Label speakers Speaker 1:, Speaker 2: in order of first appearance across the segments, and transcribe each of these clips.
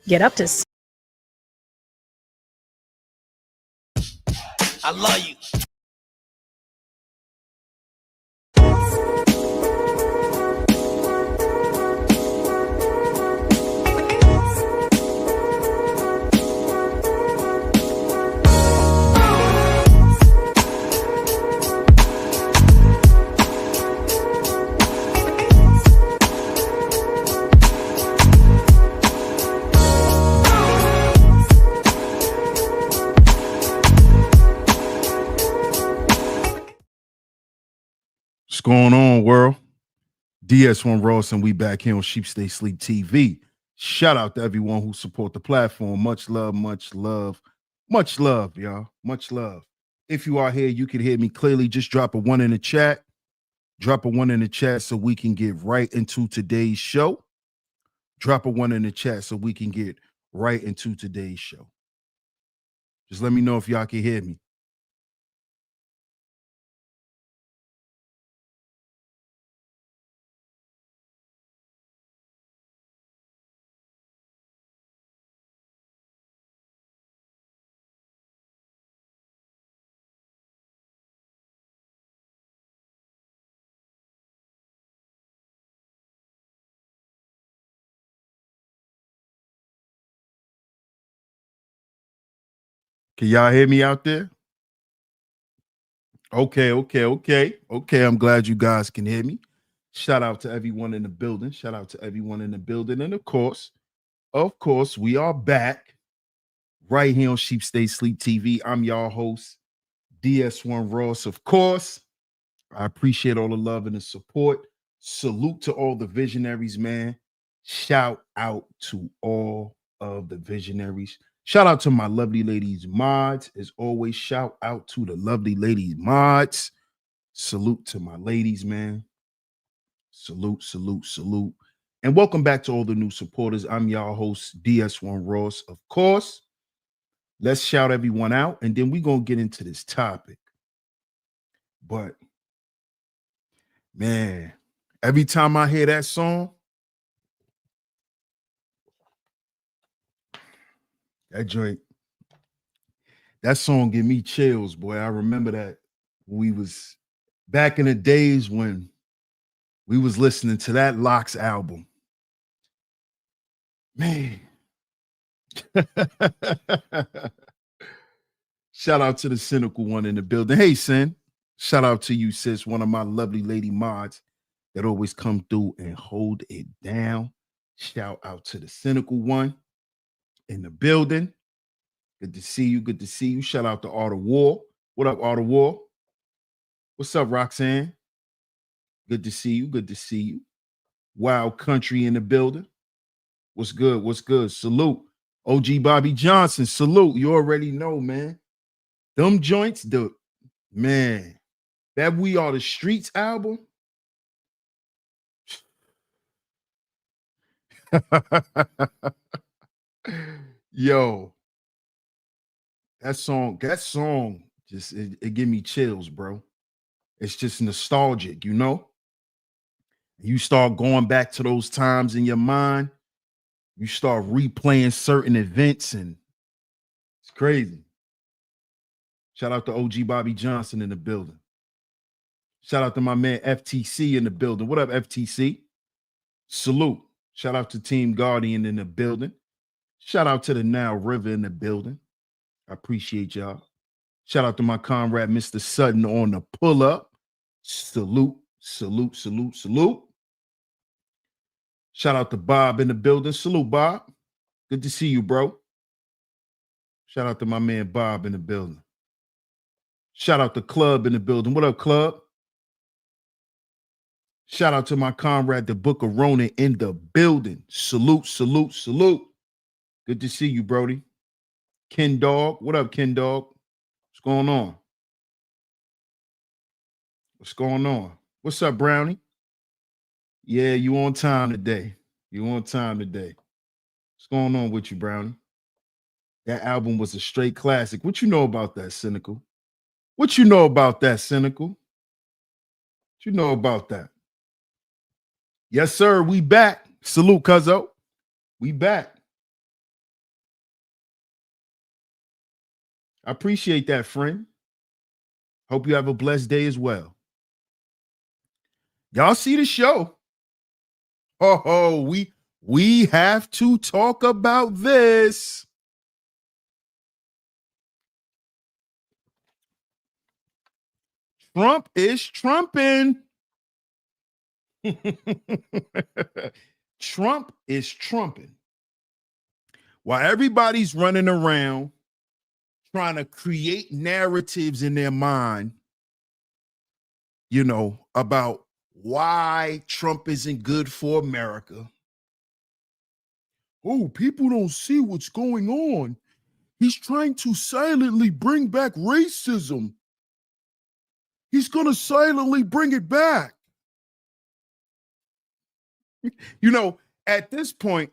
Speaker 1: Get up to
Speaker 2: I love you.
Speaker 3: What's going on, world? DS1 Ross, and we back here on SHEEPSTAYSLEEP TV. Shout out to everyone who support the platform. Much love, much love, much love, y'all. Much love. If you are here, you can hear me clearly. Just drop a 1 in the chat. Drop a 1 in the chat so we can get right into today's show. Drop a 1 in the chat so we can get right into today's show. Just let me know if y'all can hear me. Can y'all hear me out there? Okay. I'm glad you guys can hear me. Shout out to everyone in the building. Shout out to everyone in the building. And of course, we are back right here on SHEEPSTAYSLEEP TV. I'm your host, DS1 Ross. Of course, I appreciate all the love and the support. Salute to all the visionaries, man. Shout out to all of the visionaries. Shout out to my lovely ladies mods. As always, shout out to the lovely ladies mods. Salute to my ladies, man. Salute. And welcome back to all the new supporters. I'm y'all host, DS1 Ross. Of course, let's shout everyone out, and then we're going to get into this topic. But, man, every time I hear that song, that song give me chills, boy. I remember that we was back in the days when we was listening to that Locks album. Man. Shout out to the cynical one in the building. Hey, Sin. Shout out to you, sis, one of my lovely lady mods that always come through and hold it down. Shout out to the cynical one in the building. Good to see you. Good to see you. Shout out to Art of War. What up, Art of War? What's up, Roxanne? Good to see you. Good to see you. Wild Country in the building. What's good? What's good? Salute. OG Bobby Johnson. Salute. You already know, man. Them joints, man. That We Are the Streets album. Yo, that song just it give me chills, bro. It's just nostalgic, you know. You start going back to those times in your mind. You start replaying certain events, and it's crazy. Shout out to OG Bobby Johnson in the building. Shout out to my man FTC in the building. What up, FTC? Salute. Shout out to Team Guardian in the building. Shout out to the Nile River in the building. I appreciate y'all. Shout out to my comrade, Mr. Sutton, on the pull-up. Salute. Shout out to Bob in the building. Salute, Bob. Good to see you, bro. Shout out to my man Bob in the building. Shout out to Club in the building. What up, Club? Shout out to my comrade, the Book of Ronan, in the building. Salute. Good to see you, Brody. Ken Dog. What up, Ken Dog? What's going on? What's up, Brownie? Yeah, you on time today. What's going on with you, Brownie? That album was a straight classic. What you know about that, Cynical? What you know about that? Yes, sir. We back. Salute, cuzzo. We back. I appreciate that, friend. Hope you have a blessed day as well. Y'all see the show? Oh, we have to talk about this. Trump is trumping. Trump is trumping. While everybody's running around trying to create narratives in their mind, you know, about why Trump isn't good for America. Oh, people don't see what's going on. He's trying to silently bring back racism. He's going to silently bring it back. You know, at this point,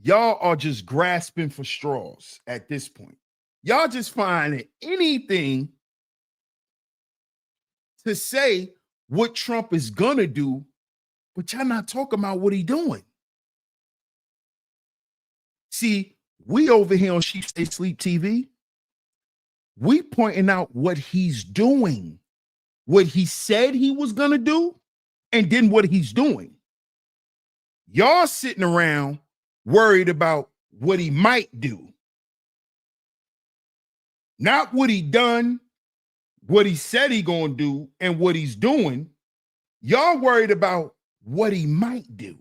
Speaker 3: y'all are just grasping for straws at this point. Y'all just finding anything to say what Trump is going to do, but y'all not talking about what he's doing. See, we over here on Sheep Stay Sleep TV, we pointing out what he's doing, what he said he was going to do, and then what he's doing. Y'all sitting around worried about what he might do. Not what he done, what he said he gonna do, and what he's doing. Y'all worried about what he might do.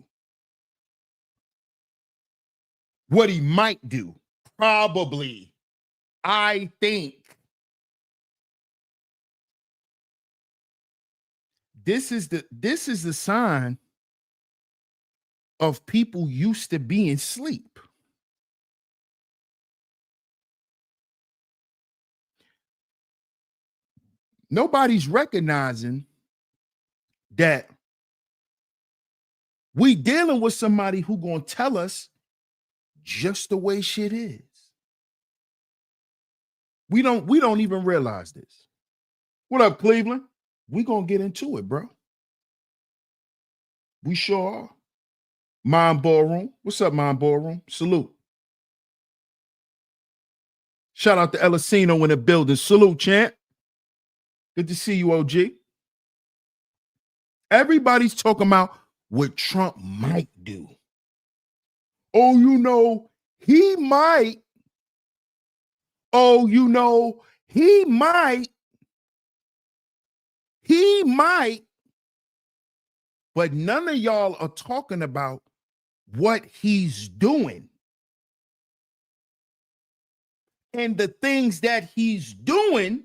Speaker 3: What he might do. Probably. I think. This is the sign of people used to being asleep. Nobody's recognizing that we dealing with somebody who gonna tell us just the way shit is. We don't even realize this. What up, Cleveland? We gonna get into it, bro. We sure are. Mind Ballroom. What's up, Mind Ballroom? Salute. Shout out to Elisino in the building. Salute, champ. Good to see you, OG. Everybody's talking about what Trump might do. Oh, you know, he might. Oh, you know, he might. He might. But none of y'all are talking about what he's doing. And the things that he's doing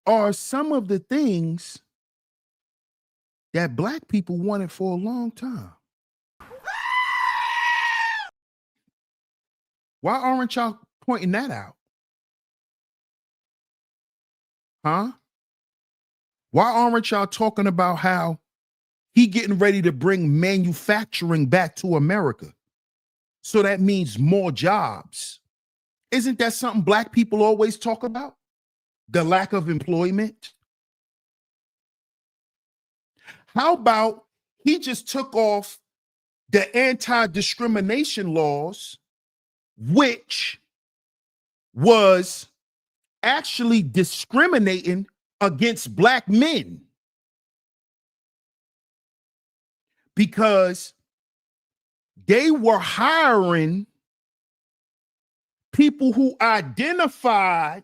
Speaker 3: are some of the things that Black people wanted for a long time. Why aren't y'all pointing that out? Huh? Why aren't y'all talking about how he getting ready to bring manufacturing back to America? So that means more jobs. Isn't that something Black people always talk about? The lack of employment. How about he just took off the anti-discrimination laws, which was actually discriminating against Black men, because they were hiring people who identified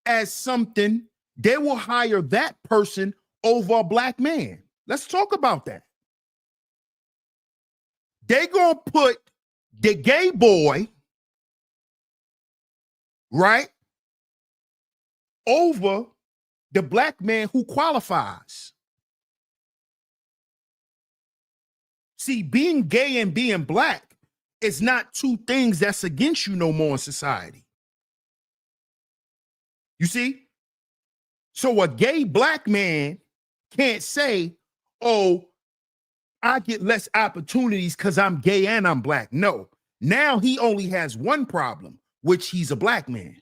Speaker 3: as something. They will hire that person over a Black man. Let's talk about that. They gonna put the gay boy, right, over the Black man who qualifies. See, being gay and being Black is not two things that's against you no more in society. You see? So a gay Black man can't say, oh, I get less opportunities because I'm gay and I'm Black. No. Now he only has one problem, which he's a Black man.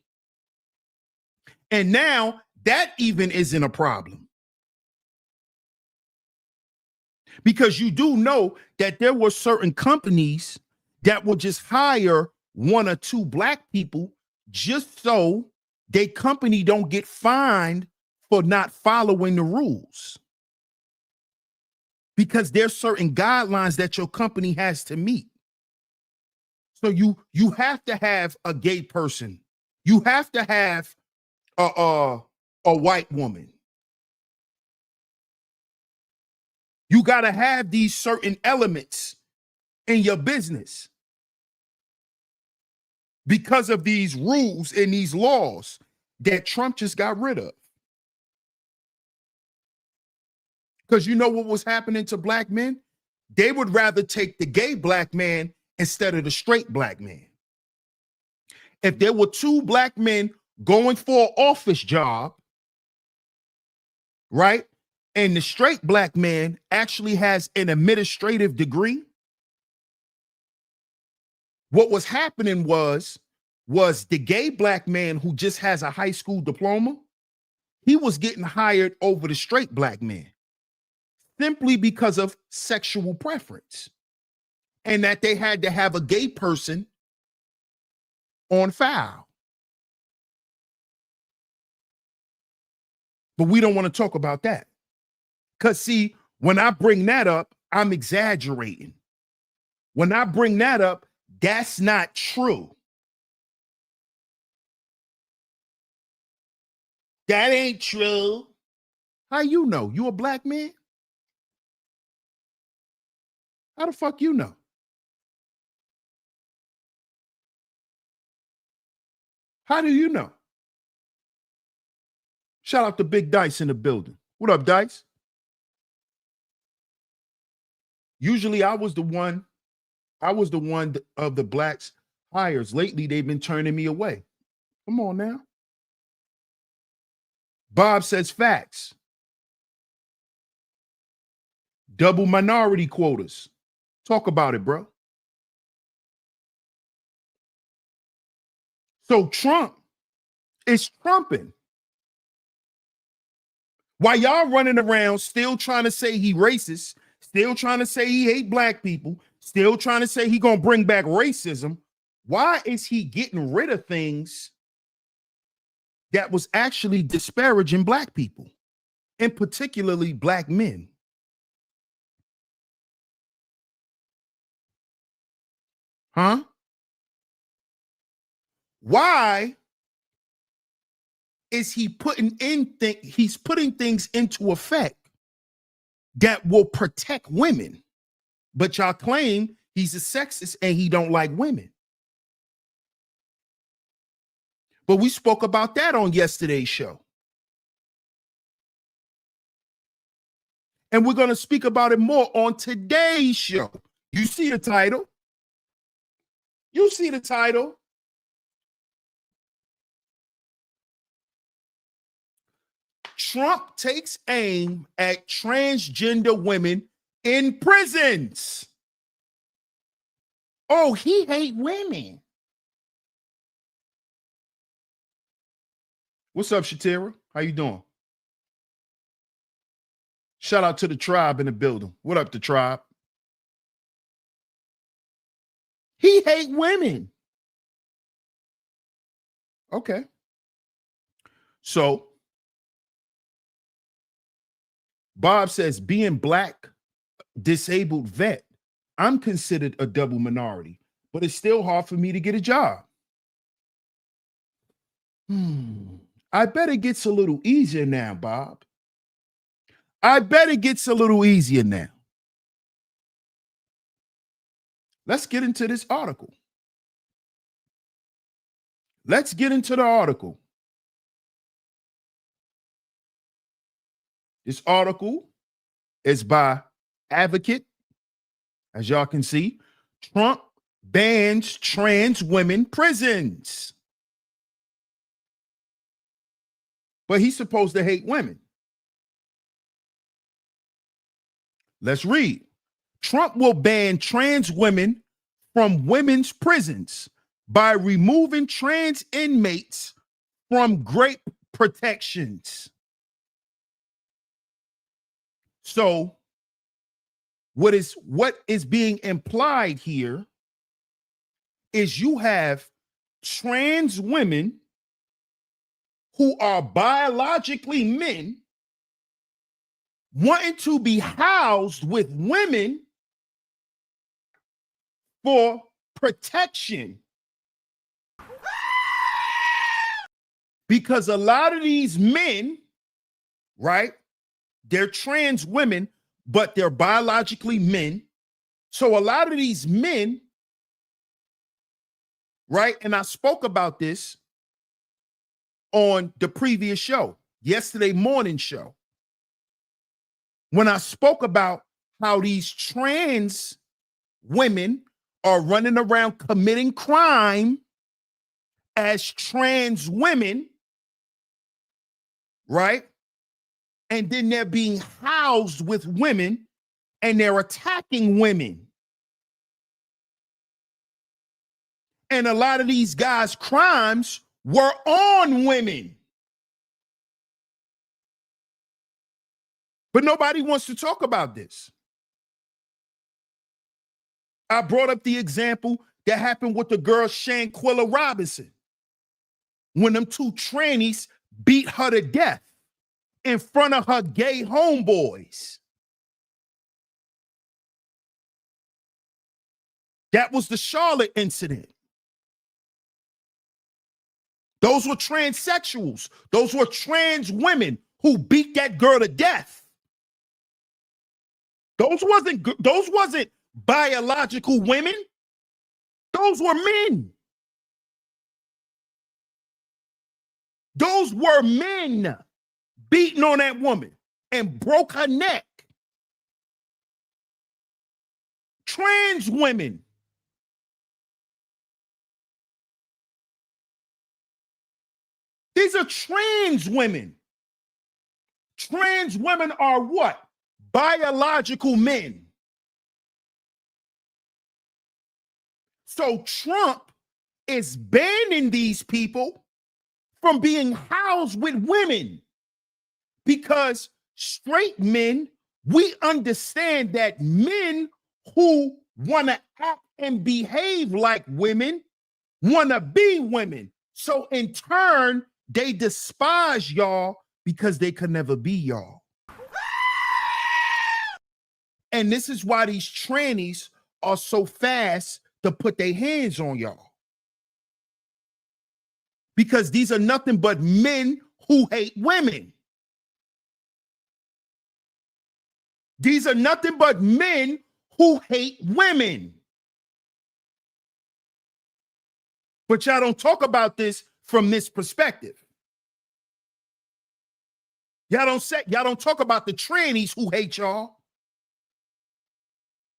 Speaker 3: And now that even isn't a problem. Because you do know that there were certain companies that will just hire one or two black people just so their company don't get fined for not following the rules. Because there's certain guidelines that your company has to meet. So you have to have a gay person. You have to have a white woman. You got to have these certain elements in your business because of these rules and these laws that Trump just got rid of. Because you know what was happening to black men? They would rather take the gay black man instead of the straight black man. If there were two black men going for an office job, right? And the straight black man actually has an administrative degree. What was happening was the gay black man who just has a high school diploma, he was getting hired over the straight black man simply because of sexual preference and that they had to have a gay person on file. But we don't want to talk about that. Because see, when I bring that up, I'm exaggerating. When I bring that up, that's not true. That ain't true. How you know? You a black man? How the fuck you know? How do you know? Shout out to Big Dice in the building. What up, Dice? Usually I was the one of the blacks hires. Lately, they've been turning me away. Come on now. Bob says facts. Double minority quotas. Talk about it, bro. So Trump is trumping. While y'all running around still trying to say he racist, still trying to say he hate black people, still trying to say he gonna bring back racism, why is he getting rid of things that was actually disparaging black people, and particularly black men? Huh? Why is he putting things into effect that will protect women? But y'all claim he's a sexist and he don't like women. But we spoke about that on yesterday's show. And we're going to speak about it more on today's show. You see the title? You see the title? Trump takes aim at transgender women in prisons. Oh, he hate women. What's up, Shatira? How you doing? Shout out to the tribe in the building. What up, the tribe? He hate women. Okay. So Bob says, being black, disabled vet, I'm considered a double minority, but it's still hard for me to get a job. I bet it gets a little easier now, Bob. I bet it gets a little easier now. Let's get into this article. Let's get into the article. This article is by Advocate. As y'all can see, Trump bans trans women prisons. But he's supposed to hate women. Let's read. Trump will ban trans women from women's prisons by removing trans inmates from great protections. So what is being implied here is you have trans women who are biologically men wanting to be housed with women for protection. Because a lot of these men, right, they're trans women, but they're biologically men. So a lot of these men, right, and I spoke about this on the previous show, yesterday morning show, when I spoke about how these trans women are running around committing crime as trans women, right? And then they're being housed with women and they're attacking women. And a lot of these guys' crimes were on women. But nobody wants to talk about this. I brought up the example that happened with the girl Shanquilla Robinson when them two trannies beat her to death in front of her gay homeboys. That was the Charlotte incident. Those were transsexuals. Those were trans women who beat that girl to death. Those wasn't biological women. Those were men. Those were men beating on that woman and broke her neck. Trans women. These are trans women. Trans women are what? Biological men. So Trump is banning these people from being housed with women because straight men, we understand that men who want to act and behave like women want to be women. So in turn, they despise y'all because they could never be y'all. And this is why these trannies are so fast to put their hands on y'all. Because these are nothing but men who hate women. These are nothing but men who hate women. But y'all don't talk about this from this perspective. Y'all don't talk about the trannies who hate y'all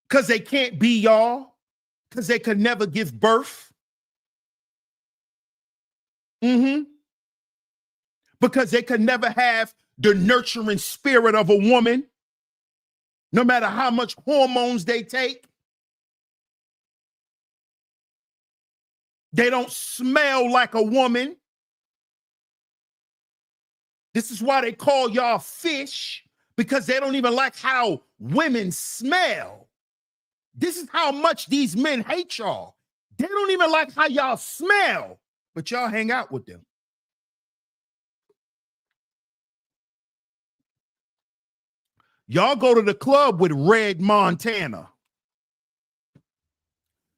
Speaker 3: because they can't be y'all, because they could never give birth. Because they could never have the nurturing spirit of a woman, no matter how much hormones they take. They don't smell like a woman. This is why they call y'all fish, because they don't even like how women smell. This is how much these men hate y'all. They don't even like how y'all smell, but y'all hang out with them. Y'all go to the club with Red Montana.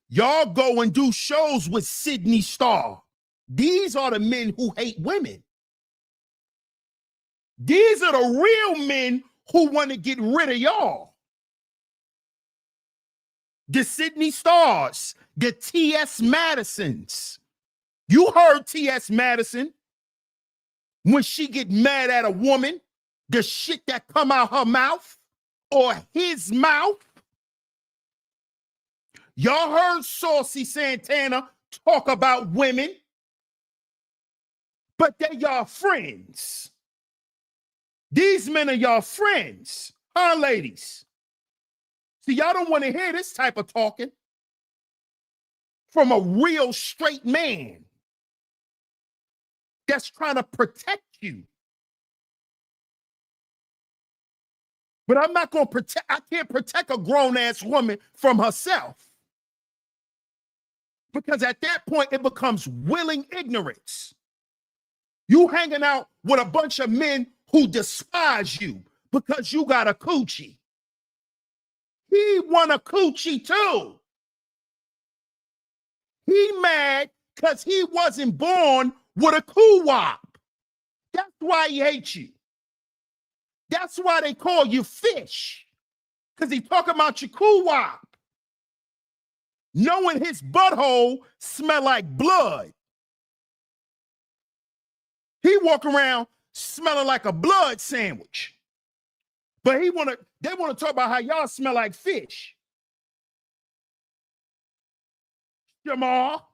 Speaker 3: Y'all go and do shows with Sydney Starr. These are the men who hate women. These are the real men who want to get rid of y'all. The Sydney Stars, the T.S. Madisons. You heard T.S. Madison when she get mad at a woman, the shit that come out her mouth or his mouth. Y'all heard Saucy Santana talk about women, but they y'all friends. These men are y'all friends, huh, ladies? See, y'all don't want to hear this type of talking from a real straight man that's trying to protect you. But I'm not going to protect, I can't protect a grown-ass woman from herself. Because at that point, it becomes willing ignorance. You hanging out with a bunch of men who despise you because you got a coochie. He want a coochie too. He mad because he wasn't born with a coo-wop. That's why he hates you. That's why they call you fish. Because he talking about your coo-wop. Knowing his butthole smell like blood. He walk around smelling like a blood sandwich. But they want to talk about how y'all smell like fish. Jamal.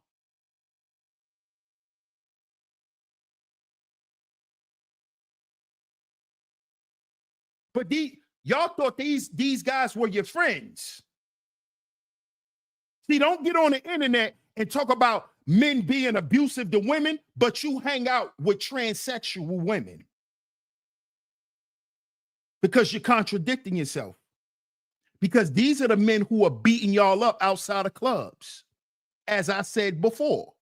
Speaker 3: But y'all thought these guys were your friends. See, don't get on the internet and talk about men being abusive to women, but you hang out with transsexual women. Because you're contradicting yourself. Because these are the men who are beating y'all up outside of clubs. As I said before.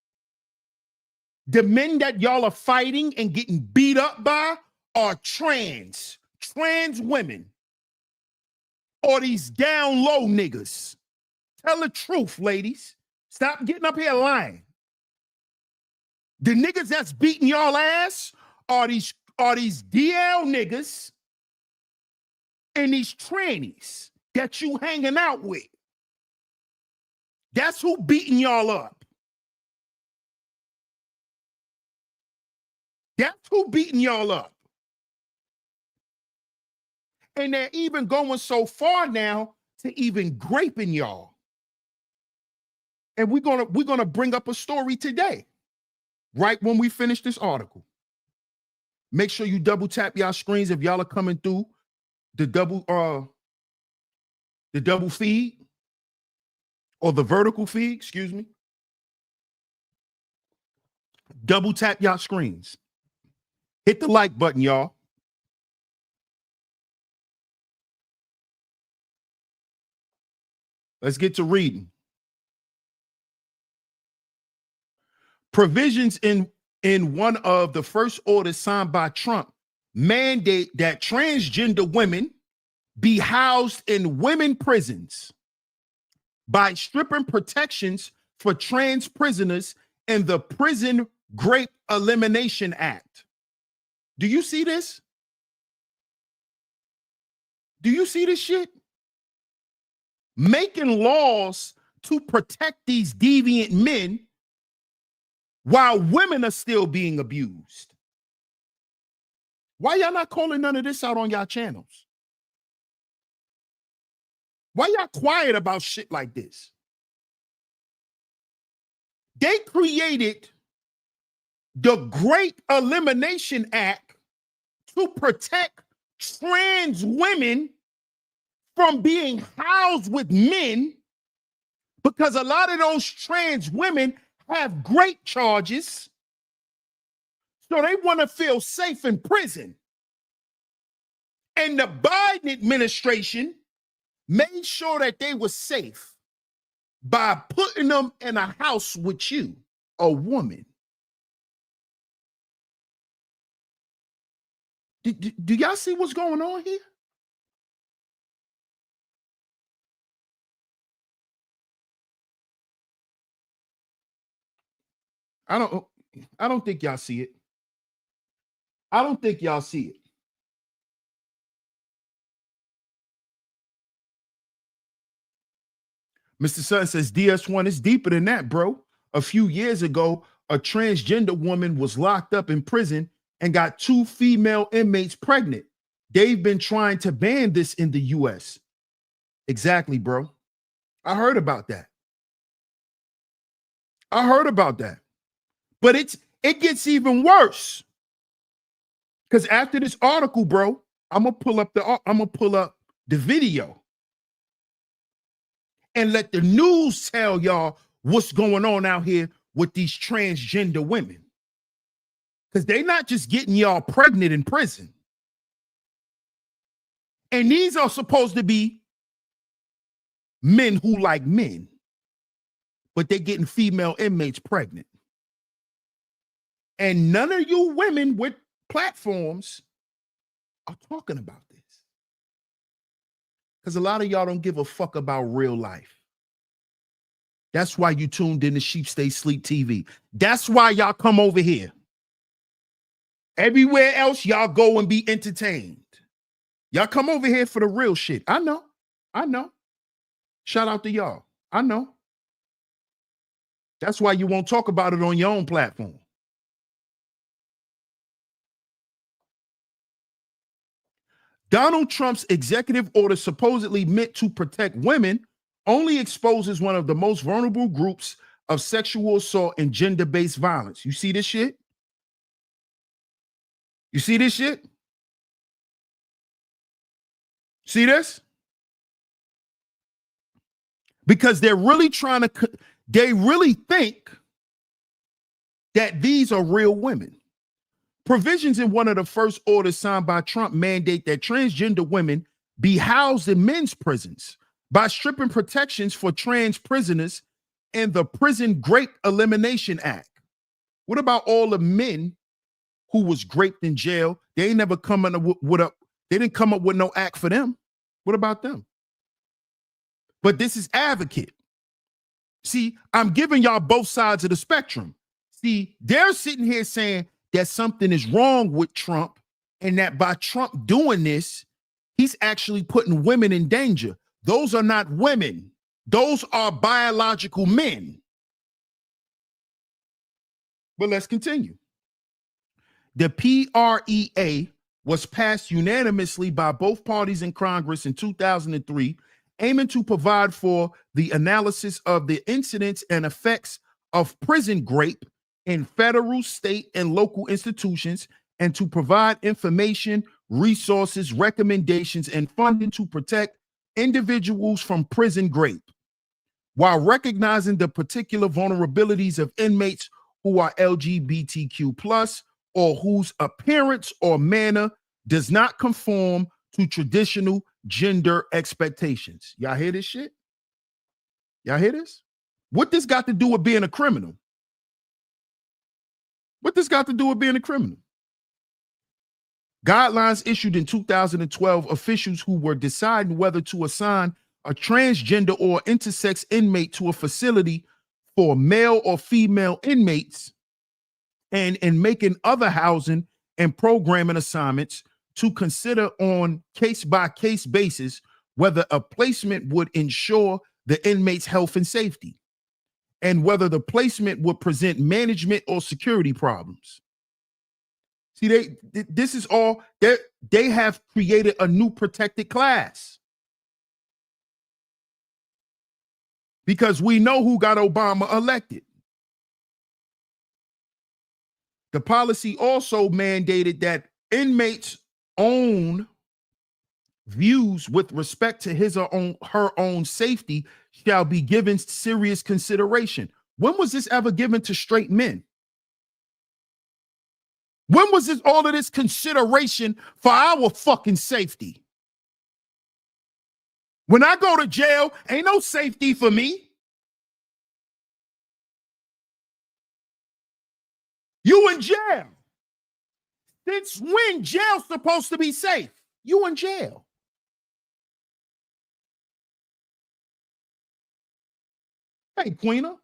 Speaker 3: The men that y'all are fighting and getting beat up by are trans women. Or these down low niggas. Tell the truth, ladies. Stop getting up here lying. The niggas that's beating y'all ass are these DL niggas and these trannies that you hanging out with. That's who beating y'all up. That's who beating y'all up. And they're even going so far now to even graping y'all. And we're gonna bring up a story today, right when we finish this article. Make sure you double tap y'all screens if y'all are coming through the double feed or the vertical feed, excuse me. Double tap y'all screens. Hit the like button, y'all. Let's get to reading. Provisions in one of the first orders signed by Trump mandate that transgender women be housed in women prisons by stripping protections for trans prisoners in the Prison Rape Elimination Act. Do you see this? Do you see this shit? Making laws to protect these deviant men while women are still being abused. Why y'all not calling none of this out on y'all channels? Why y'all quiet about shit like this? They created the Great Elimination Act to protect trans women from being housed with men because a lot of those trans women have great charges. So they want to feel safe in prison. And the Biden administration made sure that they were safe by putting them in a house with you, a woman. Do y'all see what's going on here? I don't think y'all see it. I don't think y'all see it. Mr. Sutton says DS1 is deeper than that, bro. A few years ago, a transgender woman was locked up in prison and got 2 female inmates pregnant. They've been trying to ban this in the US. Exactly, bro. I heard about that. But it gets even worse. Because after this article, bro, I'm gonna pull up the video and let the news tell y'all what's going on out here with these transgender women. Because they're not just getting y'all pregnant in prison. And these are supposed to be men who like men. but they're getting female inmates pregnant. And none of you women with platforms are talking about this. Because a lot of y'all don't give a fuck about real life. That's why you tuned in to SHEEPSTAYSLEEPTV. That's why y'all come over here. Everywhere else, y'all go and be entertained. Y'all come over here for the real shit. I know. I know. Shout out to y'all. I know. That's why you won't talk about it on your own platform. Donald Trump's executive order supposedly meant to protect women only exposes one of the most vulnerable groups of sexual assault and gender-based violence. You see this shit? You see this shit? See this? Because they're really trying to, they really think that these are real women. Provisions in one of the first orders signed by Trump mandate that transgender women be housed in men's prisons by stripping protections for trans prisoners in the Prison Grape Elimination Act. What about all the men who was raped in jail? They ain't never come up with they didn't come up with no act for them. What about them? But this is advocate. See, I'm giving y'all both sides of the spectrum. See, they're sitting here saying that something is wrong with Trump and that by Trump doing this, he's actually putting women in danger. Those are not women. Those are biological men. But let's continue. The PREA was passed unanimously by both parties in Congress in 2003, aiming to provide for the analysis of the incidents and effects of prison rape in federal, state, and local institutions, and to provide information, resources, recommendations, and funding to protect individuals from prison rape, while recognizing the particular vulnerabilities of inmates who are LGBTQ+, or whose appearance or manner does not conform to traditional gender expectations. Y'all hear this shit? Y'all hear this? What this got to do with being a criminal? What this got to do with being a criminal? Guidelines issued in 2012, officials who were deciding whether to assign a transgender or intersex inmate to a facility for male or female inmates, and in making other housing and programming assignments to consider on case-by-case basis whether a placement would ensure the inmate's health and safety, and whether the placement would present management or security problems. See, this is all, they have created a new protected class. Because we know who got Obama elected. The policy also mandated that inmates' own views with respect to his or her own safety shall be given serious consideration. When was this ever given to straight men? When was this all of this consideration for our fucking safety? When I go to jail, ain't no safety for me. You in jail. Since when jail's supposed to be safe? You in jail. Hey, Queena.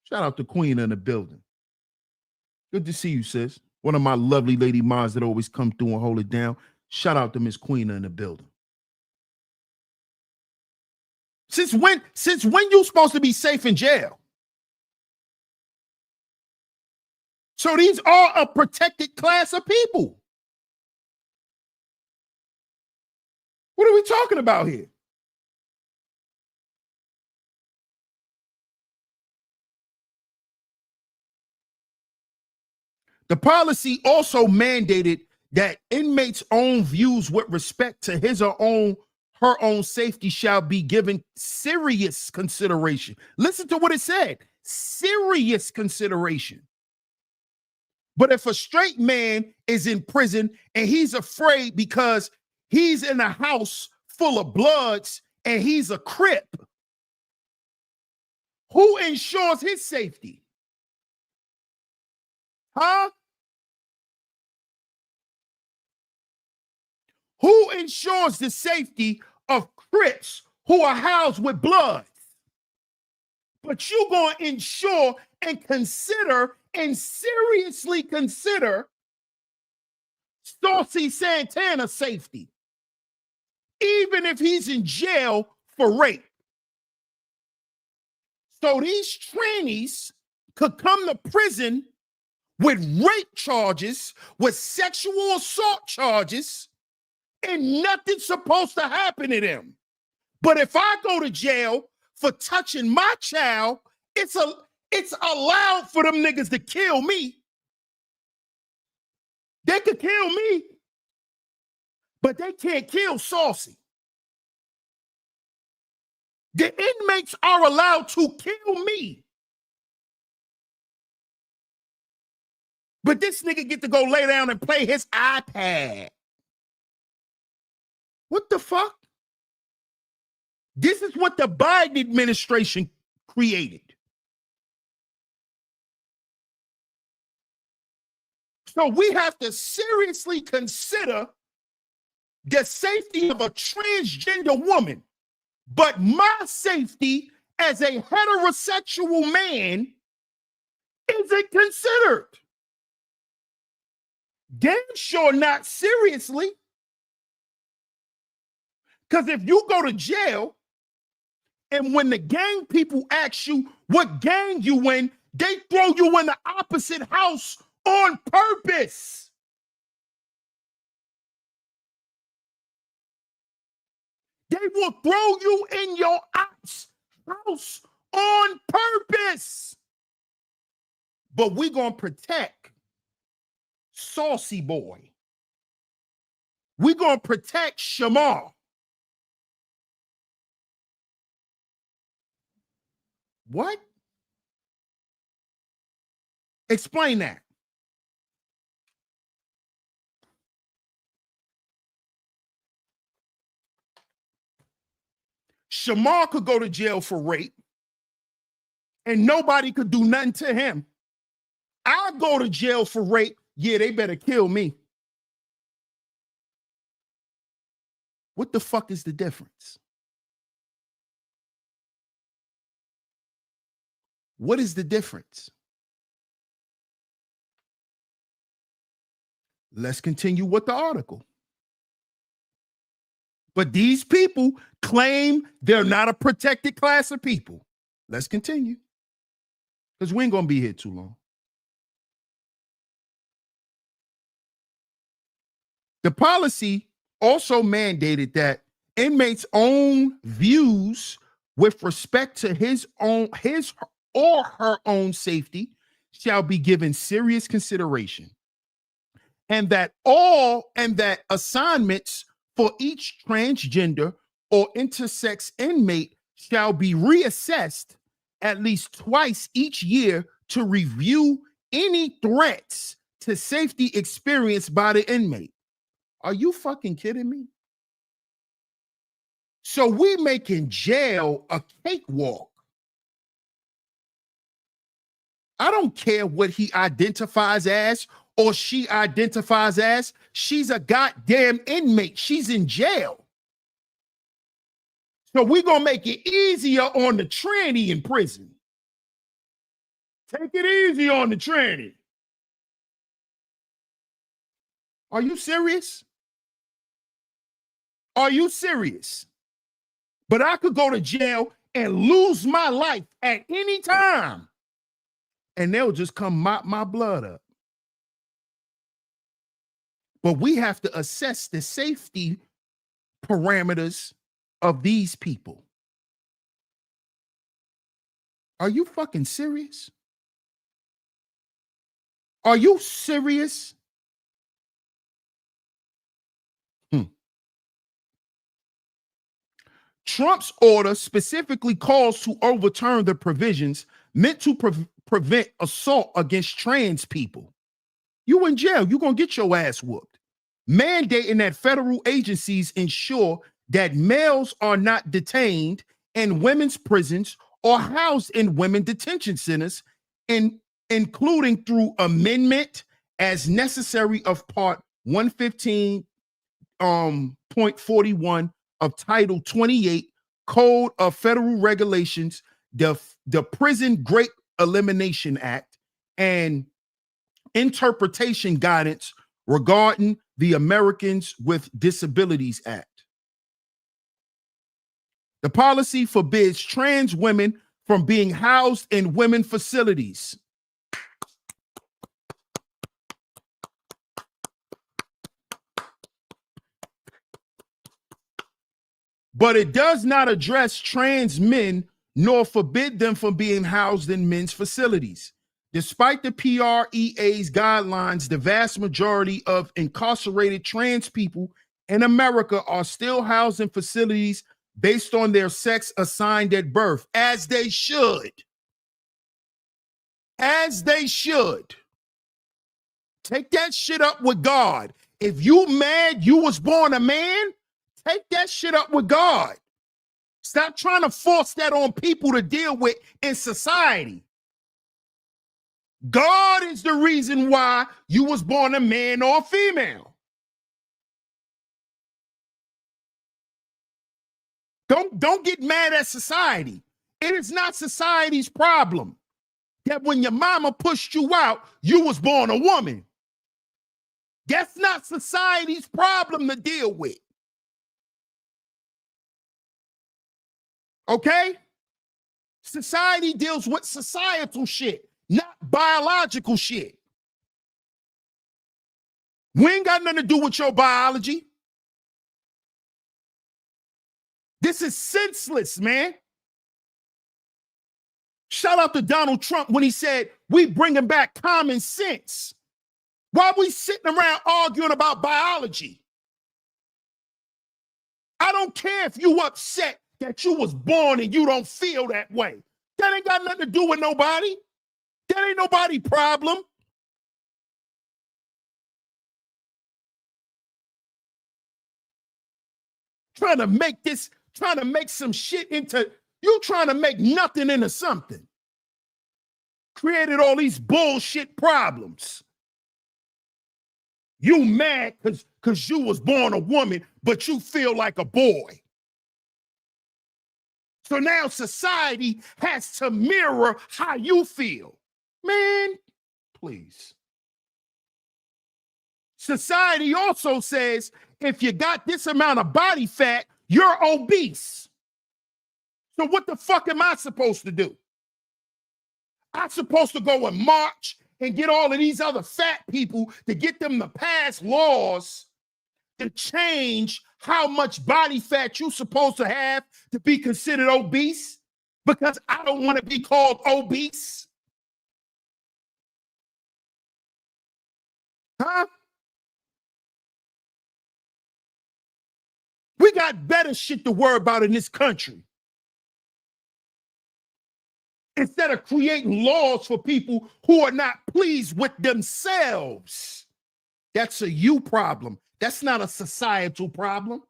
Speaker 3: Shout out to Queena in the building. Good to see you, sis. One of my lovely lady mods that always come through and hold it down. Shout out to Miss Queena in the building. Since when you supposed to be safe in jail? So these are a protected class of people. What are we talking about here? The policy also mandated that inmates' own views with respect to his or her own safety shall be given serious consideration. Listen to what it said. Serious consideration. But if a straight man is in prison and he's afraid because he's in a house full of bloods and he's a Crip, who Who ensures his safety? Huh? Who ensures the safety of Crips who are housed with Bloods? But you're going to ensure and consider and seriously consider Saucy Santana's safety, even if he's in jail for rape. So these trannies could come to prison with rape charges, with sexual assault charges, and nothing's supposed to happen to them. But if I go to jail for touching my child, it's allowed for them niggas to kill me. They could kill me, but they can't kill Saucy. The inmates are allowed to kill me. But this nigga get to go lay down and play his iPad. What the fuck? This is what the Biden administration created. So we have to seriously consider the safety of a transgender woman. But my safety as a heterosexual man isn't considered. Damn sure not seriously. Because if you go to jail and when the gang people ask you what gang you in, they throw you in the opposite house on purpose. They will throw you in your ops house on purpose. But we're going to protect Saucy Boy. We're going to protect Shamar. What? Explain that. Shamar could go to jail for rape and nobody could do nothing to him. I go to jail for rape. Yeah, they better kill me. What the fuck is the difference? What is the difference? Let's continue with the article. But these people claim they're not a protected class of people. Let's continue. Because we ain't going to be here too long. The policy also mandated that inmates' own views with respect to his or her own safety shall be given serious consideration. And that assignments for each transgender or intersex inmate shall be reassessed at least twice each year to review any threats to safety experienced by the inmate. Are you fucking kidding me? So we making jail a cakewalk. I don't care what he identifies as or she identifies as. She's a goddamn inmate. She's in jail. So we're going to make it easier on the tranny in prison. Take it easy on the tranny. Are you serious? Are you serious? But I could go to jail and lose my life at any time, and they'll just come mop my blood up. But we have to assess the safety parameters of these people. Are you fucking serious? Are you serious? Trump's order specifically calls to overturn the provisions meant to prevent assault against trans people. You in jail, you're going to get your ass whooped. Mandating that federal agencies ensure that males are not detained in women's prisons or housed in women detention centers, including through amendment as necessary of Part 115.41 of Title 28 Code of Federal Regulations, the Prison Great Elimination Act, and interpretation guidance regarding the Americans with Disabilities Act. The policy forbids trans women from being housed in women facilities. But it does not address trans men nor forbid them from being housed in men's facilities. Despite the PREA's guidelines, the vast majority of incarcerated trans people in America are still housed in facilities based on their sex assigned at birth, as they should. As they should. Take that shit up with God. If you mad you was born a man, take that shit up with God. Stop trying to force that on people to deal with in society. God is the reason why you was born a man or a female. Don't get mad at society. It is not society's problem that when your mama pushed you out, you was born a woman. That's not society's problem to deal with. Okay? Society deals with societal shit, not biological shit. We ain't got nothing to do with your biology. This is senseless, man. Shout out to Donald Trump when he said, we bringing back common sense. Why are we sitting around arguing about biology? I don't care if you upset that you was born and you don't feel that way. That ain't got nothing to do with nobody. That ain't nobody's problem. Trying to make some shit into, you trying to make nothing into something. Created all these bullshit problems. You mad because you was born a woman, but you feel like a boy. So now society has to mirror how you feel. Man, please. Society also says if you got this amount of body fat, you're obese. So what the fuck am I supposed to do? I'm supposed to go and march and get all of these other fat people to get them to pass laws to change how much body fat you're supposed to have to be considered obese? Because I don't want to be called obese. Huh? We got better shit to worry about in this country. Instead of creating laws for people who are not pleased with themselves. That's a you problem. That's not a societal problem.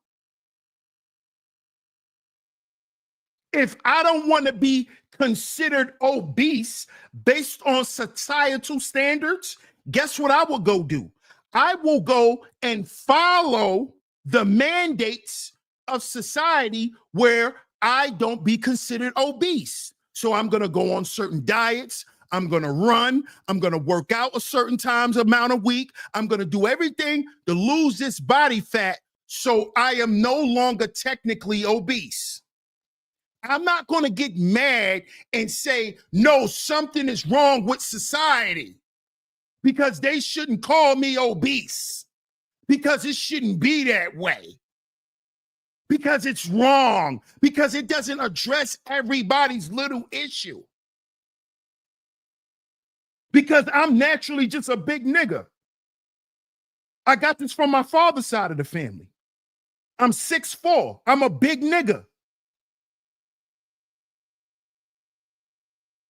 Speaker 3: If I don't want to be considered obese based on societal standards, guess what I will go do? I will go and follow the mandates of society where I don't be considered obese. So I'm going to go on certain diets. I'm going to run. I'm going to work out a certain times amount a week. I'm going to do everything to lose this body fat so I am no longer technically obese. I'm not going to get mad and say, no, something is wrong with society because they shouldn't call me obese, because it shouldn't be that way, because it's wrong, because it doesn't address everybody's little issue. Because I'm naturally just a big nigga. I got this from my father's side of the family. I'm 6'4". I'm a big nigga.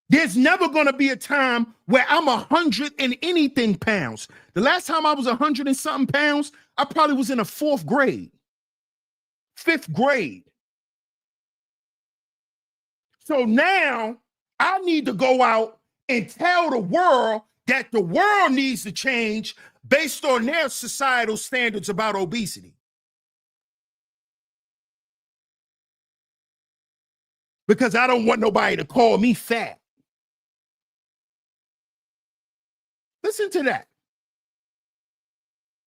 Speaker 3: There's never going to be a time where I'm 100 and anything pounds. The last time I was 100 and something pounds, I probably was in the 4th grade, 5th grade. So now I need to go out and tell the world that the world needs to change based on their societal standards about obesity. Because I don't want nobody to call me fat. Listen to that.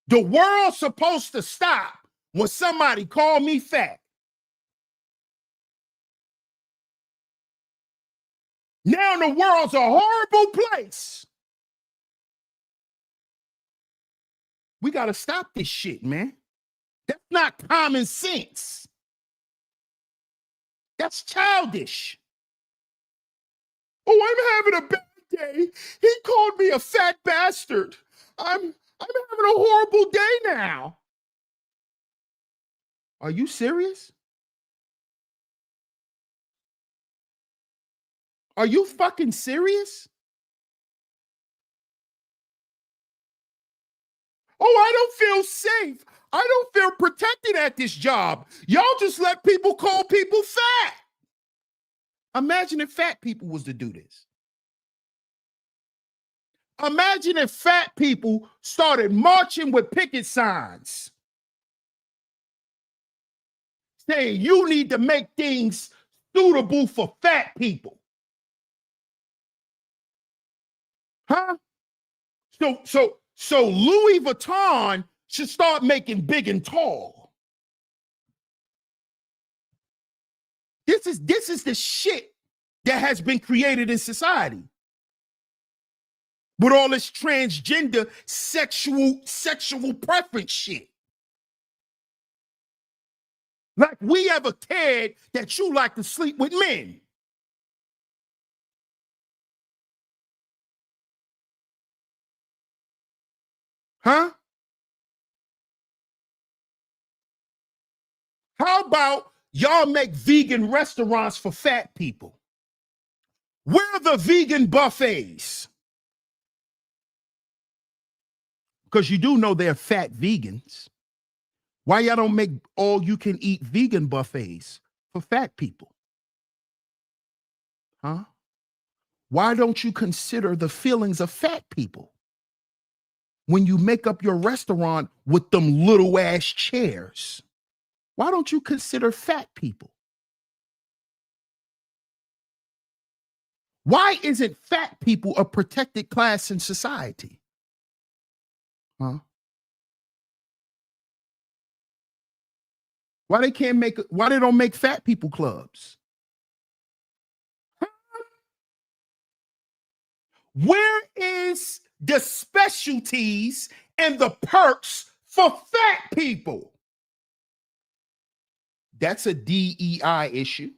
Speaker 3: The world's supposed to stop when somebody call me fat. Now the world's a horrible place. We got to stop this shit, man. That's not common sense. That's childish. Oh, I'm having a bad day. He called me a fat bastard. I'm having a horrible day now. Are you serious? Are you fucking serious? Oh, I don't feel safe. I don't feel protected at this job. Y'all just let people call people fat. Imagine if fat people was to do this. Imagine if fat people started marching with picket signs saying you need to make things suitable for fat people. Huh? So Louis Vuitton should start making big and tall. This is the shit that has been created in society. With all this transgender sexual preference shit. Like we ever cared that you like to sleep with men. Huh? How about y'all make vegan restaurants for fat people? Where are the vegan buffets? Because you do know they're fat vegans. Why y'all don't make all you can eat vegan buffets for fat people? Huh? Why don't you consider the feelings of fat people when you make up your restaurant with them little ass chairs? Why don't you consider fat people? Why isn't fat people a protected class in society? Huh? Why they don't make fat people clubs? Where is the specialties and the perks for fat people? That's a DEI issue.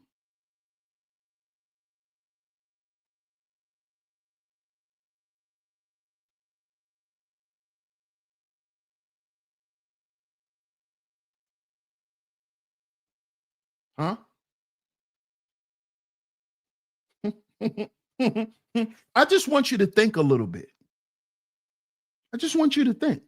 Speaker 3: Huh? I just want you to think a little bit. I just want you to think.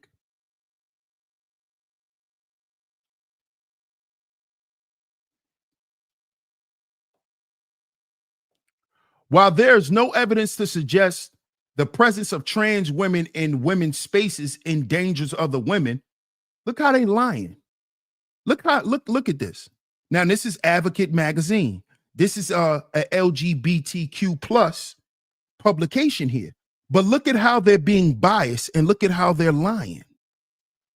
Speaker 3: While there's no evidence to suggest the presence of trans women in women's spaces endangers other women, look how they lying. Look at this. Now, this is Advocate Magazine. This is a LGBTQ plus publication here. But look at how they're being biased and look at how they're lying.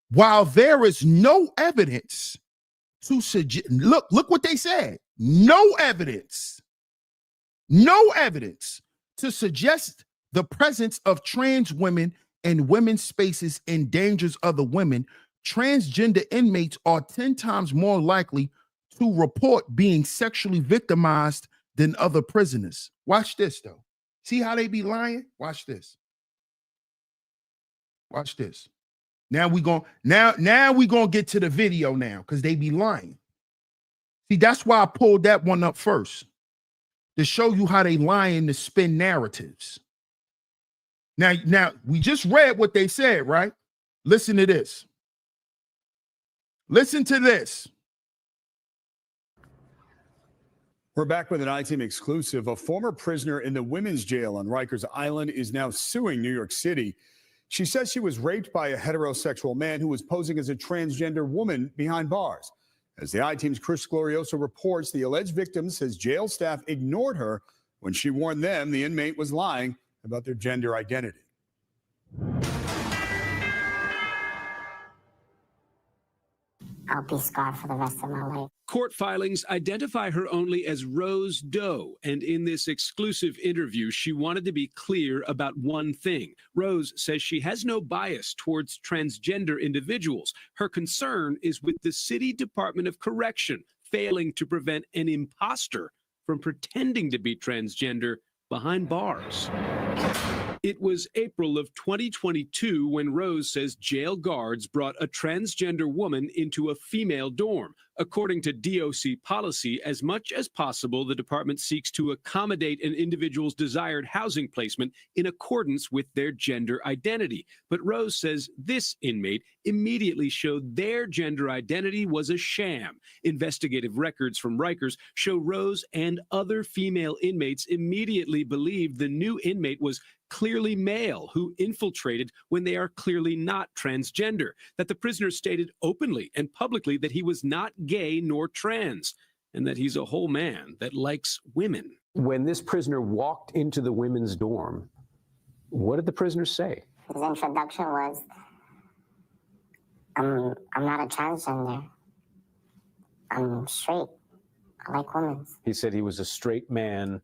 Speaker 3: While there is no evidence to suggest, look what they said. No evidence to suggest the presence of trans women in women's spaces endangers other women. Transgender inmates are 10 times more likely to report being sexually victimized than other prisoners. Watch this, though. See how they be lying? Watch this. Watch this. Now we gonna get to the video now because they be lying. See, that's why I pulled that one up first to show you how they lying to spin narratives. Now we just read what they said, right? Listen to this. Listen to this.
Speaker 1: We're back with an I-Team exclusive. A former prisoner in the women's jail on Rikers Island is now suing New York City. She says she was raped by a heterosexual man who was posing as a transgender woman behind bars. As the I-Team's Chris Glorioso reports, the alleged victim says jail staff ignored her when she warned them the inmate was lying about their gender identity.
Speaker 2: I'll be scarred for the rest of my life.
Speaker 4: Court filings identify her only as Rose Doe, and in this exclusive interview, she wanted to be clear about one thing. Rose says she has no bias towards transgender individuals. Her concern is with the City Department of Correction failing to prevent an imposter from pretending to be transgender behind bars. It was April of 2022 when Rose says jail guards brought a transgender woman into a female dorm. According to DOC policy, as much as possible, the department seeks to accommodate an individual's desired housing placement in accordance with their gender identity. But Rose says this inmate immediately showed their gender identity was a sham. Investigative records from Rikers show Rose and other female inmates immediately believed the new inmate was clearly male who infiltrated when they are clearly not transgender, that the prisoner stated openly and publicly that he was not gay nor trans, and that he's a whole man that likes women.
Speaker 5: When this prisoner walked into the women's dorm, what did the prisoner say?
Speaker 2: His introduction was, I'm not a transgender. I'm straight. I like women.
Speaker 5: He said he was a straight man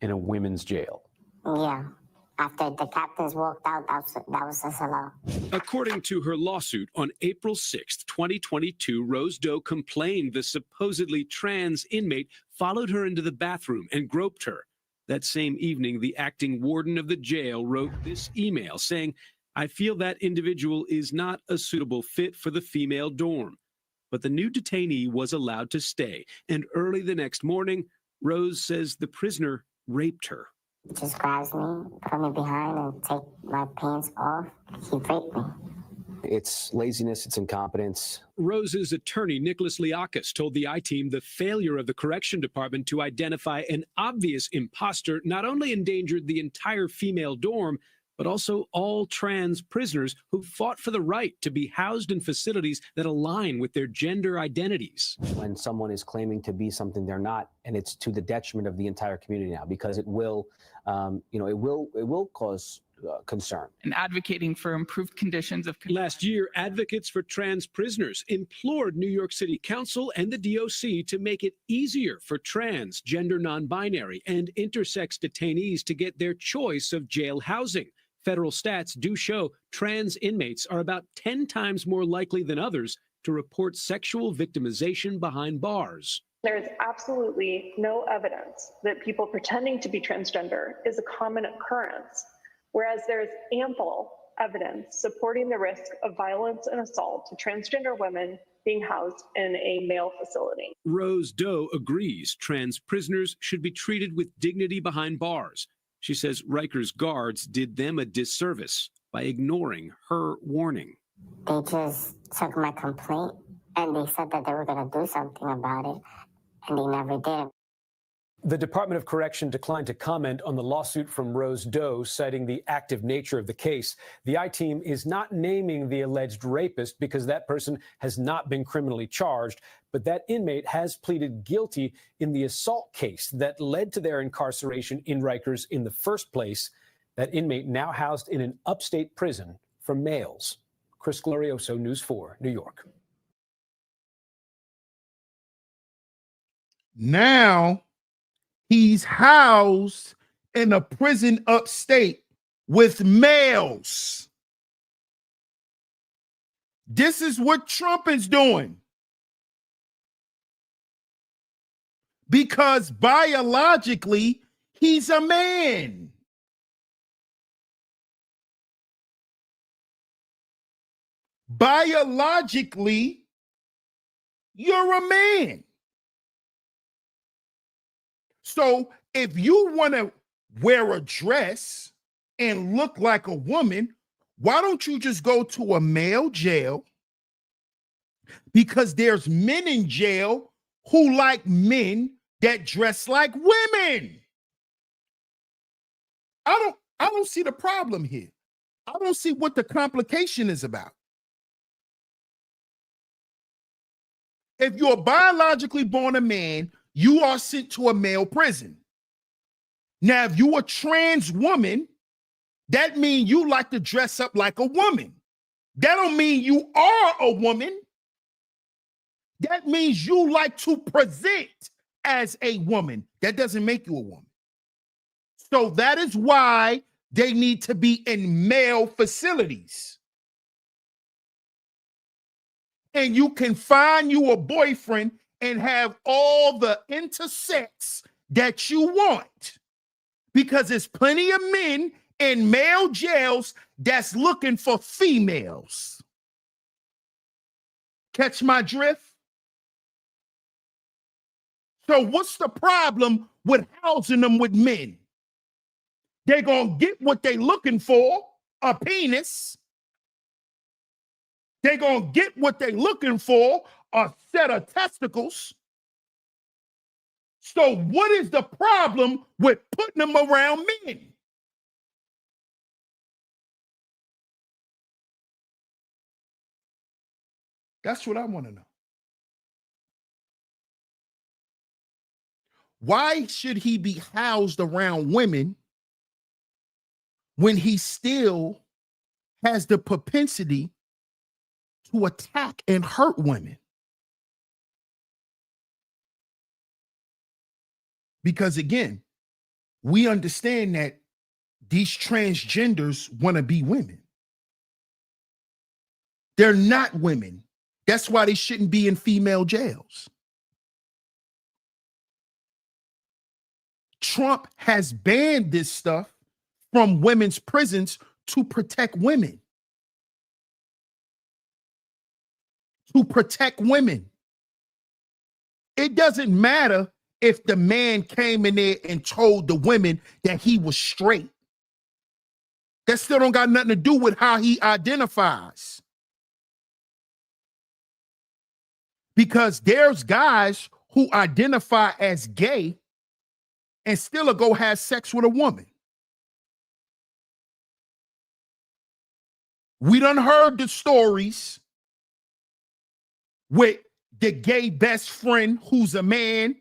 Speaker 5: in a women's jail.
Speaker 2: Yeah. After the captains walked out, that was just hello.
Speaker 4: According to her lawsuit, on April 6, 2022, Rose Doe complained the supposedly trans inmate followed her into the bathroom and groped her. That same evening, the acting warden of the jail wrote this email saying, I feel that individual is not a suitable fit for the female dorm. But the new detainee was allowed to stay, and early the next morning, Rose says the prisoner raped her.
Speaker 2: He just grabs me, put me behind, and take my pants off. He raped me.
Speaker 5: It's laziness, it's incompetence.
Speaker 4: Rose's attorney, Nicholas Liakis, told the I-Team the failure of the correction department to identify an obvious imposter not only endangered the entire female dorm, but also all trans prisoners who fought for the right to be housed in facilities that align with their gender identities.
Speaker 5: When someone is claiming to be something they're not, and it's to the detriment of the entire community now, because it will cause concern.
Speaker 6: And advocating for improved conditions of
Speaker 4: Last year, advocates for trans prisoners implored New York City Council and the DOC to make it easier for trans, gender non-binary, and intersex detainees to get their choice of jail housing. Federal stats do show trans inmates are about 10 times more likely than others to report sexual victimization behind bars.
Speaker 7: There's absolutely no evidence that people pretending to be transgender is a common occurrence, whereas there's ample evidence supporting the risk of violence and assault to transgender women being housed in a male facility.
Speaker 4: Rose Doe agrees trans prisoners should be treated with dignity behind bars. She says Rikers guards did them a disservice by ignoring her warning.
Speaker 2: They just took my complaint, and they said that they were going to do something about it, and they never did.
Speaker 5: The Department of Correction declined to comment on the lawsuit from Rose Doe, citing the active nature of the case. The I-Team is not naming the alleged rapist because that person has not been criminally charged, but that inmate has pleaded guilty in the assault case that led to their incarceration in Rikers in the first place. That inmate now housed in an upstate prison for males. Chris Glorioso, News 4, New York.
Speaker 3: Now he's housed in a prison upstate with males. This is what Trump is doing. Because biologically, he's a man. Biologically, you're a man. So if you want to wear a dress and look like a woman, why don't you just go to a male jail? Because there's men in jail who like men that dress like women. I don't see the problem here. I don't see what the complication is about. If you're biologically born a man, you are sent to a male prison. Now, if you're a trans woman, that means you like to dress up like a woman. That don't mean you are a woman. That means you like to present as a woman. That doesn't make you a woman. So that is why they need to be in male facilities. And you can find you a boyfriend and have all the intersex that you want. Because there's plenty of men in male jails that's looking for females. Catch my drift? So what's the problem with housing them with men? They're going to get what they're looking for, a penis. They're going to get what they're looking for, a set of testicles. So what is the problem with putting them around men? That's what I want to know. Why should he be housed around women when he still has the propensity to attack and hurt women? Because again, we understand that these transgenders want to be women. They're not women. That's why they shouldn't be in female jails. Trump has banned this stuff from women's prisons to protect women. To protect women. It doesn't matter if the man came in there and told the women that he was straight. That still don't got nothing to do with how he identifies. Because there's guys who identify as gay and still go have sex with a woman. We done heard the stories with the gay best friend who's a man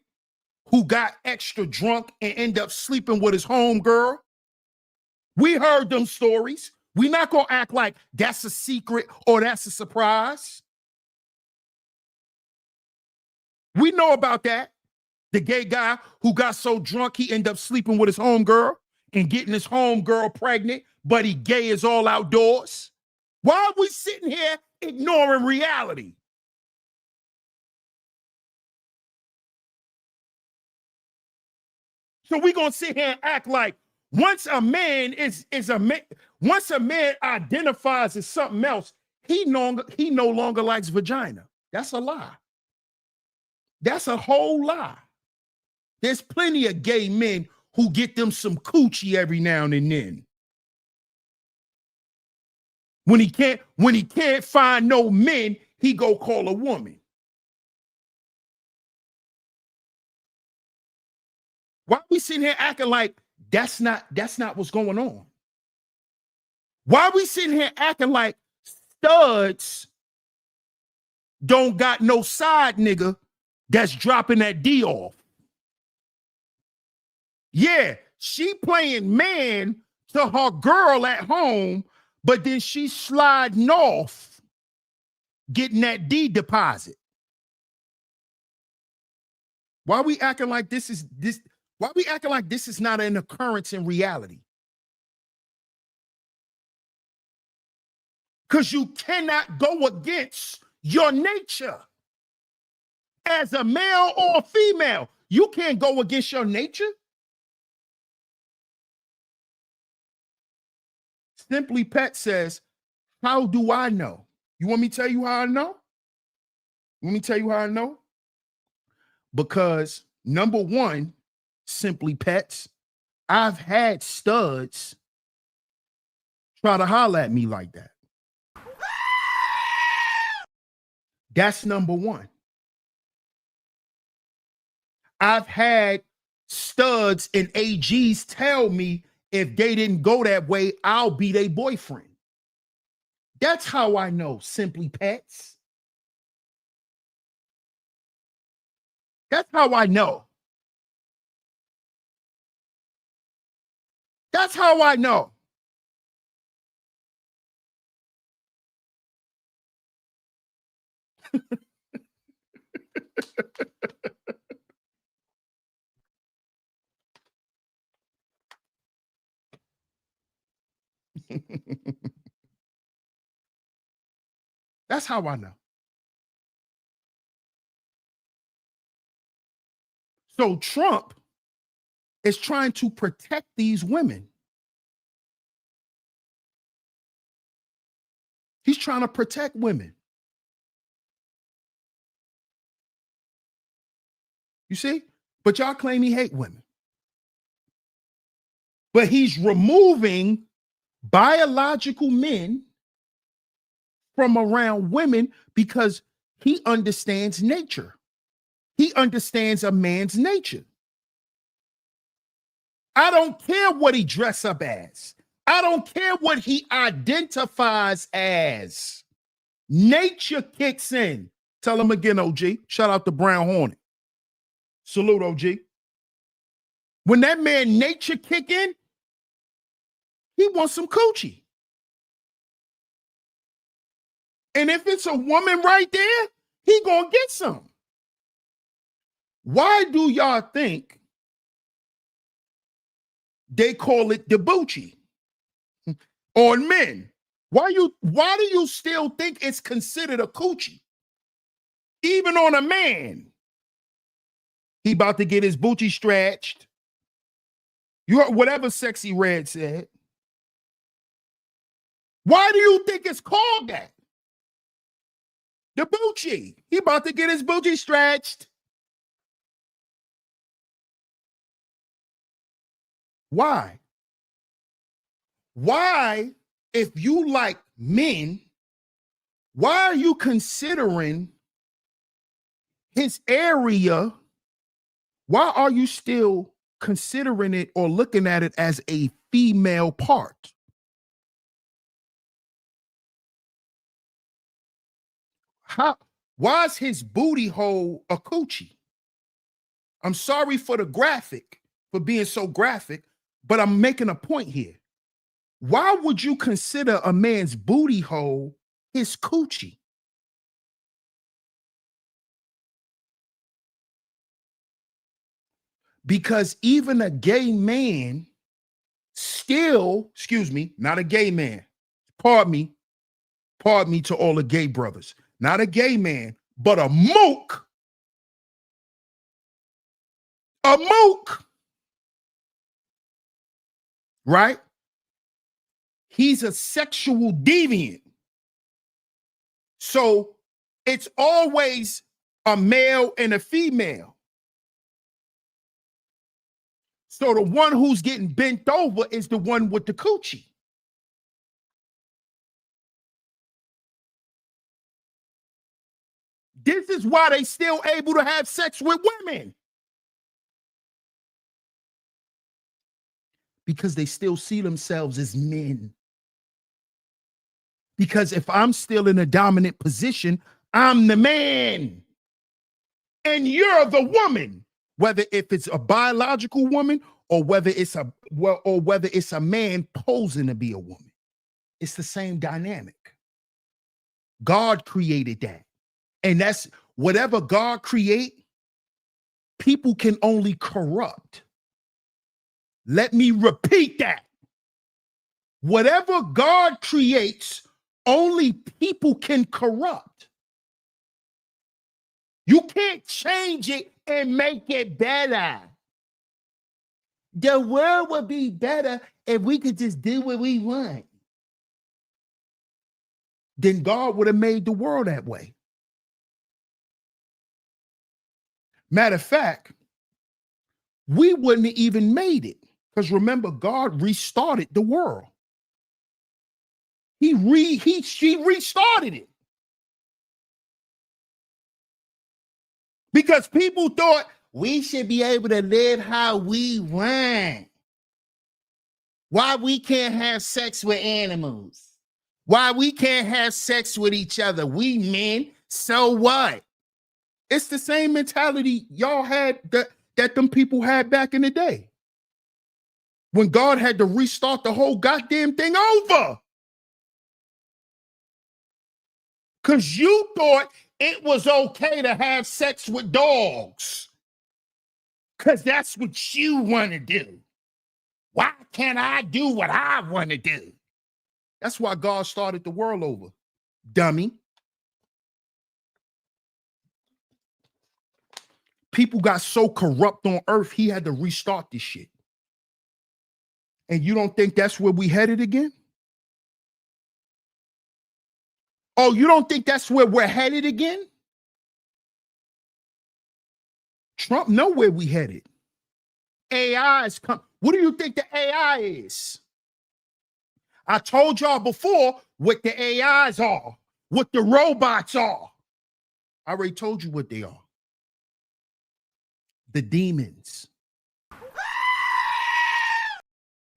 Speaker 3: who got extra drunk and end up sleeping with his homegirl. We heard them stories. We not gonna act like that's a secret or that's a surprise. We know about that. The gay guy who got so drunk he ended up sleeping with his homegirl and getting his homegirl pregnant, but he gay is all outdoors. Why are we sitting here ignoring reality? So we're gonna sit here and act like once a man once a man identifies as something else, he no longer likes vagina. That's a lie. That's a whole lie. There's plenty of gay men who get them some coochie every now and then. When he can't find no men, he go call a woman. Why are we sitting here acting like that's not what's going on? Why are we sitting here acting like studs don't got no side nigga that's dropping that D off? Yeah, she playing man to her girl at home, but then she sliding off, getting that D deposit. Why are we acting like this is this? Why are we acting like this is not an occurrence in reality? Because you cannot go against your nature. As a male or female, you can't go against your nature. Simply Pet says, how do I know? You want me to tell you how I know? Let me tell you how I know. Because number one, Simply Pets, I've had studs try to holler at me like that. That's number one. I've had studs and AGs tell me if they didn't go that way, I'll be their boyfriend. That's how I know, Simply Pets. That's how I know. That's how I know. That's how I know. So Trump is trying to protect these women. He's trying to protect women. You see? But y'all claim he hate women. But he's removing biological men from around women because he understands nature. He understands a man's nature. I don't care what he dress up as. I don't care what he identifies as. Nature kicks in. Tell him again, OG. Shout out to Brown Hornet. Salute, OG. When that man nature kick in, he wants some coochie. And if it's a woman right there, he gonna get some. Why do y'all think they call it debauchery on men? Why do you still think it's considered a coochie? Even on a man. He about to get his boochie stretched. You heard whatever Sexy Red said. Why do you think it's called that? The boochie. He about to get his boochie stretched. Why? Why, if you like men, why are you considering his area? Why are you still considering it or looking at it as a female part? Why is his booty hole a coochie? I'm sorry for the graphic, for being so graphic, but I'm making a point here. Why would you consider a man's booty hole his coochie? Because even a gay man still, excuse me, not a gay man, pardon me to all the gay brothers, not a gay man, but a mook, right? He's a sexual deviant. So it's always a male and a female. So the one who's getting bent over is the one with the coochie. This is why they still able to have sex with women. Because they still see themselves as men. Because if I'm still in a dominant position, I'm the man. And you're the woman. Whether if it's a biological woman or whether it's a man posing to be a woman. It's the same dynamic. God created that. And that's whatever God create, people can only corrupt. Let me repeat that. Whatever God creates, only people can corrupt. You can't change it and make it better. The world would be better if we could just do what we want. Then God would have made the world that way. Matter of fact, we wouldn't have even made it. Because remember, God restarted the world. She restarted it. Because people thought, we should be able to live how we want. Why we can't have sex with animals? Why we can't have sex with each other? We men, so what? It's the same mentality y'all had that them people had back in the day. When God had to restart the whole goddamn thing over. Because you thought it was okay to have sex with dogs. Because that's what you want to do. Why can't I do what I want to do? That's why God started the world over, dummy. People got so corrupt on earth, he had to restart this shit. And you don't think that's where we headed again? Oh, you don't think that's where we're headed again? Trump know where we headed. AI is coming. What do you think the AI is? I told y'all before what the AIs are, what the robots are. I already told you what they are. The demons.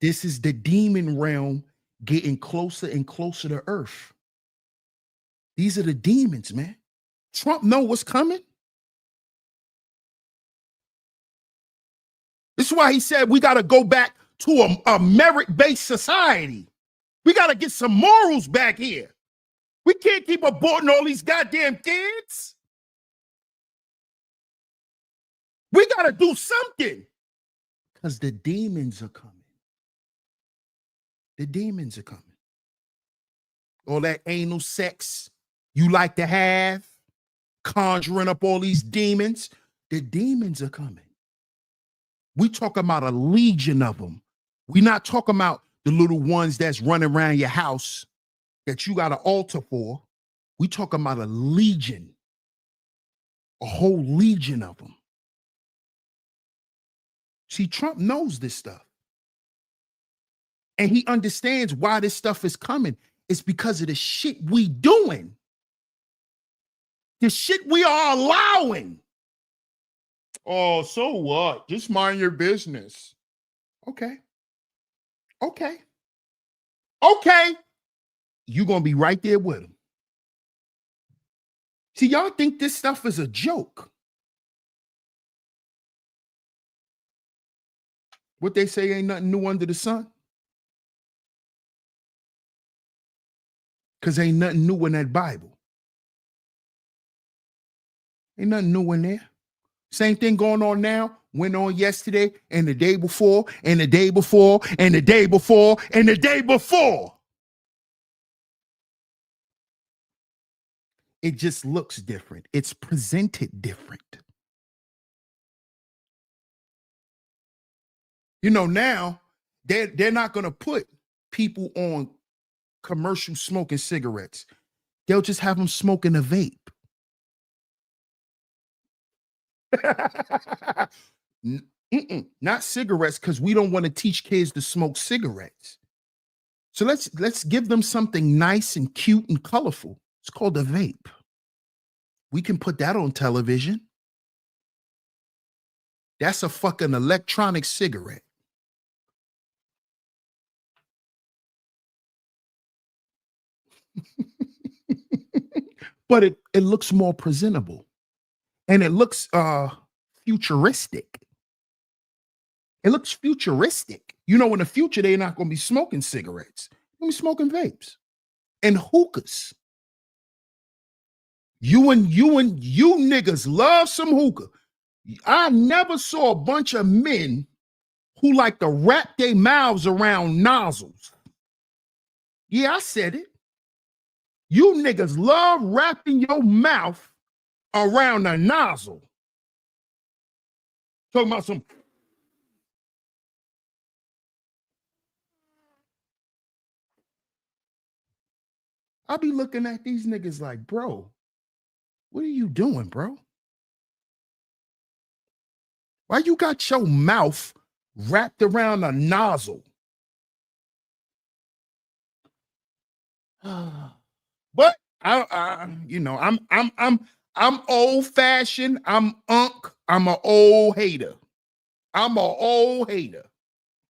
Speaker 3: This is the demon realm getting closer and closer to earth. These are the demons, man. Trump know what's coming. This is why he said we got to go back to a merit-based society. We got to get some morals back here. We can't keep aborting all these goddamn kids. We got to do something because the demons are coming. The demons are coming. All that anal sex you like to have, conjuring up all these demons. The demons are coming. We talking about a legion of them. We're not talking about the little ones that's running around your house that you got an altar for. We talking about a legion, a whole legion of them. See, Trump knows this stuff. And he understands why this stuff is coming. It's because of the shit we doing. The shit we are allowing. Oh, so what? Just mind your business. Okay. Okay. Okay. You're going to be right there with him. See, y'all think this stuff is a joke. What they say ain't nothing new under the sun. Because ain't nothing new in that Bible. Ain't nothing new in there. Same thing going on now, went on yesterday and the day before and the day before and the day before and the day before. It just looks different. It's presented different. You know, now they're not going to put people on commercial smoking cigarettes. They'll just have them smoking a vape. Not cigarettes, because we don't want to teach kids to smoke cigarettes. So let's give them something nice and cute and colorful. It's called a vape. We can put that on television. That's a fucking electronic cigarette. But it looks more presentable. And it looks futuristic. It looks futuristic. You know, in the future, they're not going to be smoking cigarettes. They're going to be smoking vapes and hookahs. You niggas love some hookah. I never saw a bunch of men who like to wrap their mouths around nozzles. Yeah, I said it. You niggas love wrapping your mouth around a nozzle. Talking about some. I'll be looking at these niggas like, bro, what are you doing, bro? Why you got your mouth wrapped around a nozzle? But I'm old fashioned. I'm unk. I'm an old hater. I'm an old hater.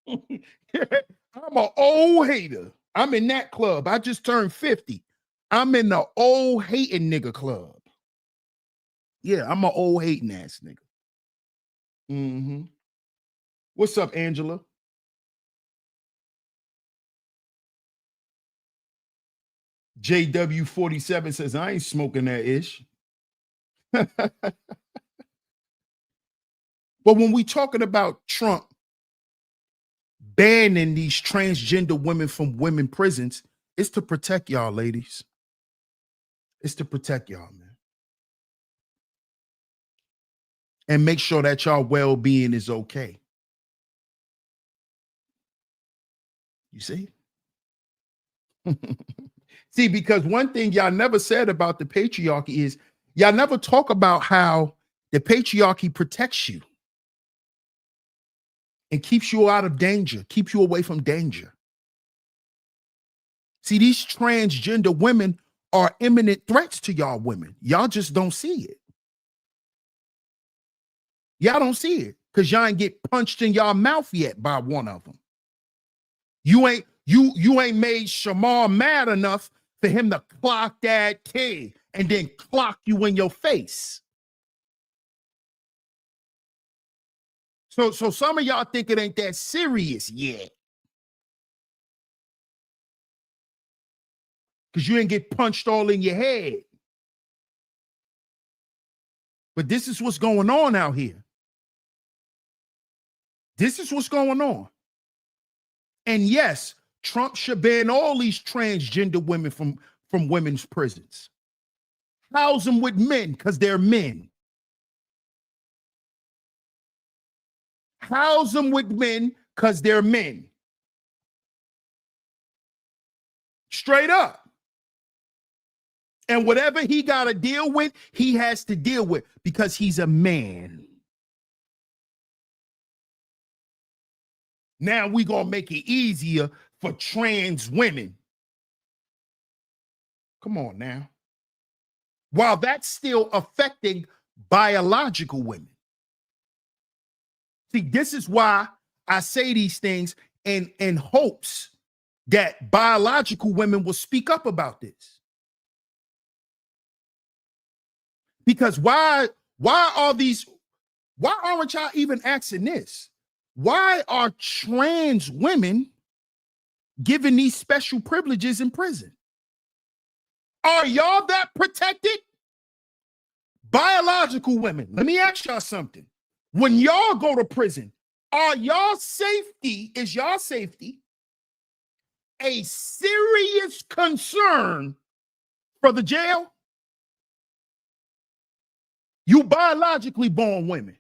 Speaker 3: I'm an old hater. I'm in that club. I just turned 50. I'm in the old hating nigga club. Yeah, I'm an old hating ass nigga. Mm-hmm. What's up, Angela? JW47 says, I ain't smoking that ish. But when we talking about Trump banning these transgender women from women prisons, it's to protect y'all, ladies. It's to protect y'all, man. And make sure that y'all well-being is okay. You see? See, because one thing y'all never said about the patriarchy is y'all never talk about how the patriarchy protects you and keeps you out of danger, keeps you away from danger. See, these transgender women are imminent threats to y'all women. Y'all just don't see it. Y'all don't see it because y'all ain't get punched in y'all mouth yet by one of them. You ain't made Shamar mad enough for him to clock that kid and then clock you in your face. So some of y'all think it ain't that serious yet. Because you didn't get punched all in your head. But this is what's going on out here. This is what's going on. And yes, Trump should ban all these transgender women from women's prisons. House them with men because they're men. House them with men because they're men. Straight up. And whatever he got to deal with, he has to deal with because he's a man. Now we're going to make it easier for trans women. Come on now. While that's still affecting biological women. See, this is why I say these things in hopes that biological women will speak up about this. Because why aren't y'all even asking this? Why are trans women given these special privileges in prison? Are y'all that protected? Biological women, let me ask y'all something. When y'all go to prison, is y'all safety a serious concern for the jail? You biologically born women.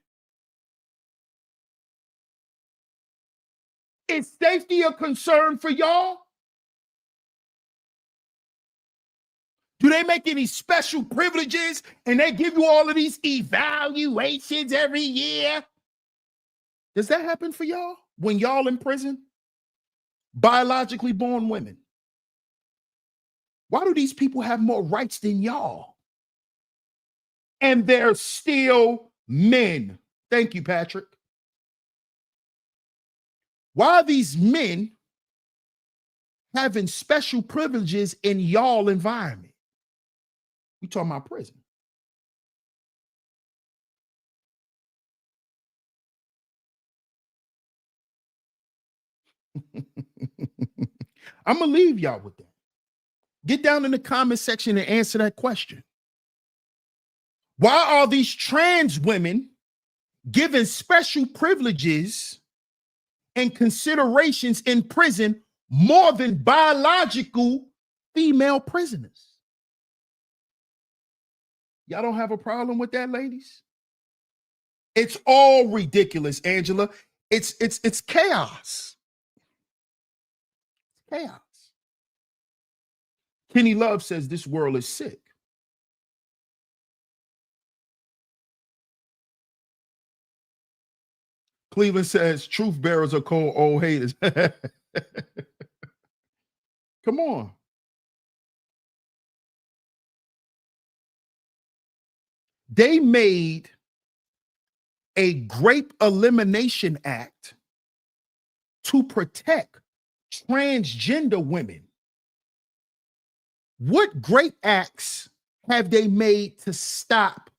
Speaker 3: Is safety a concern for y'all? Do they make any special privileges and they give you all of these evaluations every year? Does that happen for y'all when y'all in prison? Biologically born women. Why do these people have more rights than y'all? And they're still men. Thank you, Patrick. Why are these men having special privileges in y'all environment? We talking about prison. I'm going to leave y'all with that. Get down in the comment section and answer that question. Why are these trans women given special privileges and considerations in prison more than biological female prisoners? Y'all don't have a problem with that, ladies? It's all ridiculous, Angela. It's chaos. Chaos. Kenny Love says this world is sick. Cleveland says truth bearers are called old haters. Come on. They made a Grape Elimination Act to protect transgender women. What great acts have they made to stop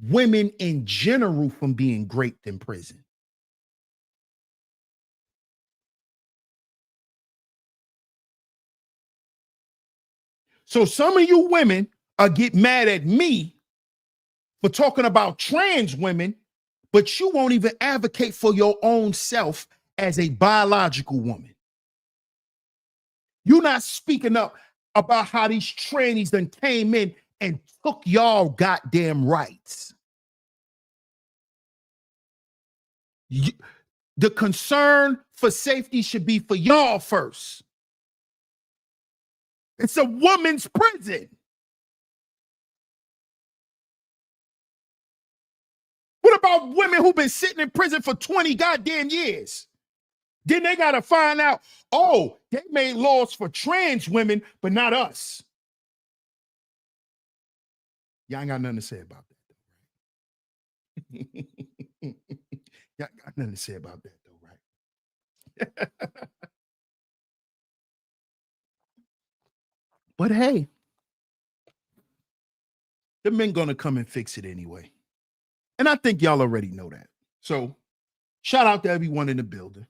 Speaker 3: women in general from being raped in prison? So some of you women get mad at me for talking about trans women, but you won't even advocate for your own self as a biological woman. You're not speaking up about how these trannies then came in and took y'all goddamn rights. The concern for safety should be for y'all first. It's a woman's prison. What about women who've been sitting in prison for 20 goddamn years? Then they got to find out, oh, they made laws for trans women, but not us. Y'all ain't got nothing to say about that. Y'all got nothing to say about that, though, right? But hey, the men gonna come and fix it anyway. And I think y'all already know that. So shout out to everyone in the building.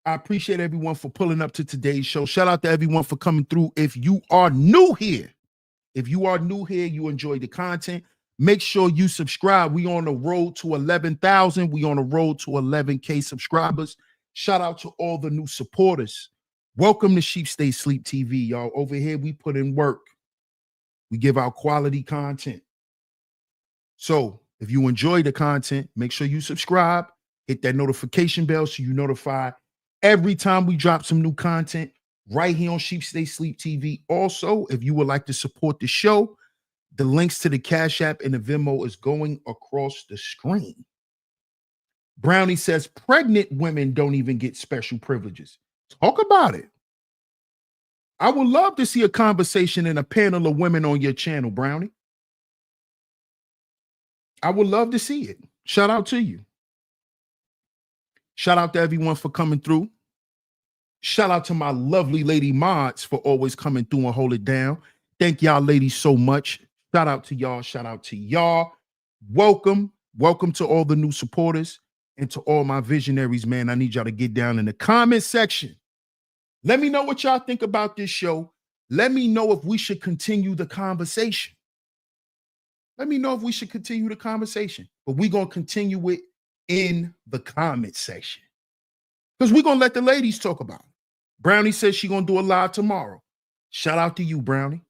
Speaker 3: I appreciate everyone for pulling up to today's show. Shout out to everyone for coming through. If you are new here, you enjoy the content, make sure you subscribe. We on the road to 11,000. We on the road to 11K subscribers. Shout out to all the new supporters. Welcome to Sheep Stay Sleep TV, y'all. Over here, we put in work. We give out quality content. So if you enjoy the content, make sure you subscribe, hit that notification bell so you notify every time we drop some new content right here on Sheep Stay Sleep TV. Also, if you would like to support the show, the links to the Cash App and the Venmo is going across the screen. Brownie says pregnant women don't even get special privileges. Talk about it. I would love to see a conversation and a panel of women on your channel, Brownie. I would love to see it. Shout out to you. Shout out to everyone for coming through. Shout out to my lovely lady mods for always coming through and hold it down. Thank y'all ladies so much. Shout out to y'all. Shout out to y'all. Welcome. Welcome to all the new supporters and to all my visionaries, man. I need y'all to get down in the comment section. Let me know what y'all think about this show. Let me know if we should continue the conversation. Let me know if we should continue the conversation. But we're going to continue it in the comment section. Because we're going to let the ladies talk about it. Brownie says she's going to do a live tomorrow. Shout out to you, Brownie.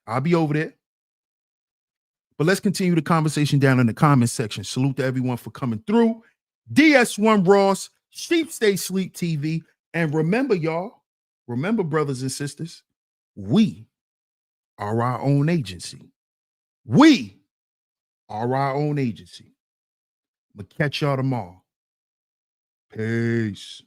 Speaker 3: I'll be over there. But let's continue the conversation down in the comment section. Salute to everyone for coming through. DS1 Ross, Sheep Stay Sleep TV. And remember, y'all, remember, brothers and sisters, we are our own agency. We are our own agency. I'm going to catch y'all tomorrow. Peace.